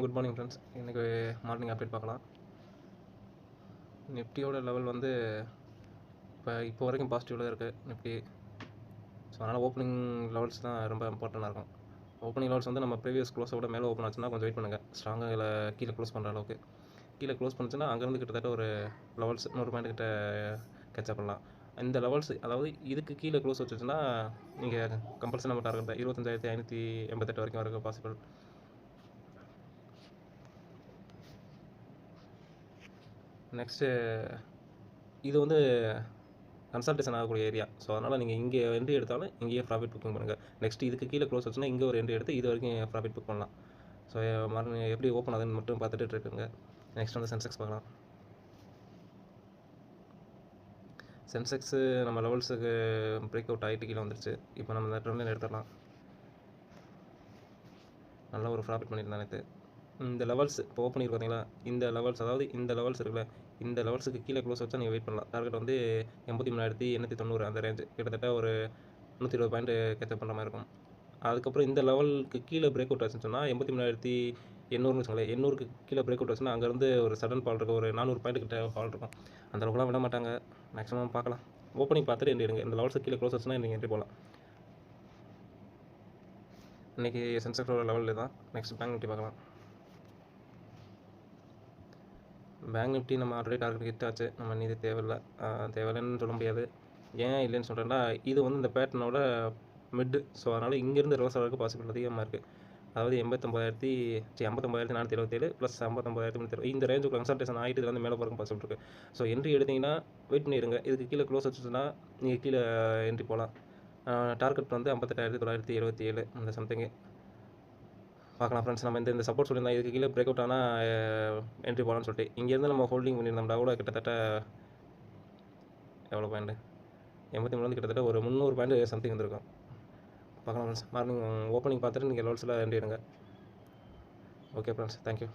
Good morning friends. இன்றைக்கி morning update பார்க்கலாம். நிஃப்டியோட லெவல் வந்து இப்போ வரைக்கும் பாசிட்டிவில் தான் இருக்குது நிஃப்டி. ஸோ அதனால் ஓப்பனிங் லெவல்ஸ் தான் ரொம்ப இம்பார்ட்டண்ட்டாக இருக்கும். ஓப்பனிங் லெவல்ஸ் வந்து நம்ம ப்ரீவியஸ் க்ளோஸோட மேலே ஓப்பன் ஆச்சுன்னா கொஞ்சம் வெயிட் பண்ணுங்கள். ஸ்ட்ராங்காக இல்லை கீழே க்ளோஸ் பண்ணுற அளவுக்கு கீழே க்ளோஸ் பண்ணுச்சுன்னா அங்கேருந்து கிட்டத்தட்ட ஒரு லெவல்ஸ் 100 பாயிண்ட் கிட்ட கேட்சப் பண்ணலாம். இந்த லெவல்ஸ் அதாவது இதுக்கு கீழே க்ளோஸ் வச்சுச்சுன்னா நீங்கள் கம்பல்சரி நம்ம டார்கெட் 25,588 வரைக்கும் வரைக்கும் பாசிபிள். நெக்ஸ்ட்டு இது வந்து கன்சல்டேஷன் ஆகக்கூடிய ஏரியா. ஸோ அதனால் நீங்கள் இங்கே என்ட்ரி எடுத்தாலும் இங்கேயே ப்ராஃபிட் புக்கிங் பண்ணுங்கள். நெக்ஸ்ட் இதுக்கு கீழே க்ளோஸ் வச்சுன்னா இங்கே ஒரு என்ட்ரி எடுத்து இது வரைக்கும் ப்ராஃபிட் புக் பண்ணலாம். ஸோ மார்னிங் எப்படி ஓப்பன் ஆகுதுன்னு மட்டும் பார்த்துட்டு இருக்குங்க. நெக்ஸ்ட் வந்து சென்செக்ஸ் பார்க்கலாம். சென்செக்ஸு நம்ம லெவல்ஸுக்கு பிரேக் அவுட் ஆகிட்டு கீழே வந்துருச்சு. இப்போ நம்ம இந்த ட்ரெண்ட்லைன் எடுத்துடலாம். நல்லா ஒரு ப்ராஃபிட் பண்ணியிருந்தேன் நேற்று. இந்த லெவல்ஸ் இப்போ ஓப்பன் பண்ணி பார்த்தீங்களா, இந்த லெவல்ஸ் அதாவது இந்த லெவல்ஸ் இருக்குல்ல, இந்த லெவல்ஸுக்கு கீழே க்ளோஸ் வச்சா நீங்கள் வெயிட் பண்ணலாம். டார்கெட் வந்து 83,890 அந்த ரேஞ்சு, கிட்டத்தட்ட ஒரு 120 பாயிண்ட் கேட்சப் பண்ணுற மாதிரி இருக்கும். அதுக்கப்புறம் இந்த லெவலுக்கு கீழே பிரேக் அவுட் ஆச்சுன்னு சொன்னால் 83,800ன்னு வச்சுங்களேன். 800க்கு கீழே பிரேக் அவுட் ஆச்சுன்னா அங்கேருந்து ஒரு சடன் ஃபால் இருக்கும். ஒரு 400 பாயிண்ட் கிட்ட ஃபால் இருக்கும். அந்த அளவுக்குலாம் விட மாட்டாங்க. மேக்ஸிமம் பார்க்கலாம். ஓப்பனிங் பார்த்துட்டு என்ட்ரி எடுங்க. இந்த லெவல்ஸுக்கு கீழே க்ளோஸ் வச்சுன்னா நீங்கள் என்ட்ரி போகலாம். இன்றைக்கி சென்செக்ஸோட லெவலில் தான். நெக்ஸ்ட் பேங்க் நிஃப்டி பார்க்கலாம். பேங்க் நிஃப்டி நம்ம ஆல்ரெடி டார்கெட் ஹிட் ஆச்சு. நம்ம இது தேவையில்லைன்னு சொல்ல முடியாது. ஏன் இல்லைன்னு சொல்கிறேன்னா, இது வந்து இந்த பேட்டர்னோட மிட்டு. ஸோ அதனால் இங்கேருந்து ரிவர்ஸ் ஆகிறதுக்கு பாசிபிள் அதிகமாக இருக்குது. அதாவது 59,477 ப்ளஸ் 59,320 இந்த ரேஞ்சுக்கு கன்சல்டேஷன் ஆகிட்டு இதில் வந்து மேலே போகிறதுக்கு பாசிபிள் இருக்குது. ஸோ என்ட்ரி எடுத்திங்கன்னா வெயிட் பண்ணிடுங்க. இதுக்கு கீழே க்ளோஸ் வச்சுச்சுன்னா நீங்கள் கீழே என்ட்ரி போகலாம். டார்கெட் வந்து 58,977 அந்த சம்திங்கு பார்க்கலாம் ஃப்ரெண்ட்ஸ். நம்ம இந்த சப்போர்ட் சொல்லியிருந்தோம். இதுக்கு கீழே பிரேக் அவுட் ஆனால் என்ட்ரி போகலான்னு சொல்லிட்டு இங்கேருந்து நம்ம ஹோல்டிங் பண்ணியிருந்தோம்னா கூட கிட்டத்தட்ட எவ்வளோ பாயிண்ட் 83 கிட்டத்தட்ட ஒரு 300 பாயிண்ட் சம்திங் வந்துருக்கும். பார்க்கலாம் ஃப்ரெண்ட்ஸ். மார்னிங் ஓப்பனிங் பார்த்துட்டு நீங்கள் லெவல்ஸில் என்ட்ரி எடுங்க. Okay friends, thank you.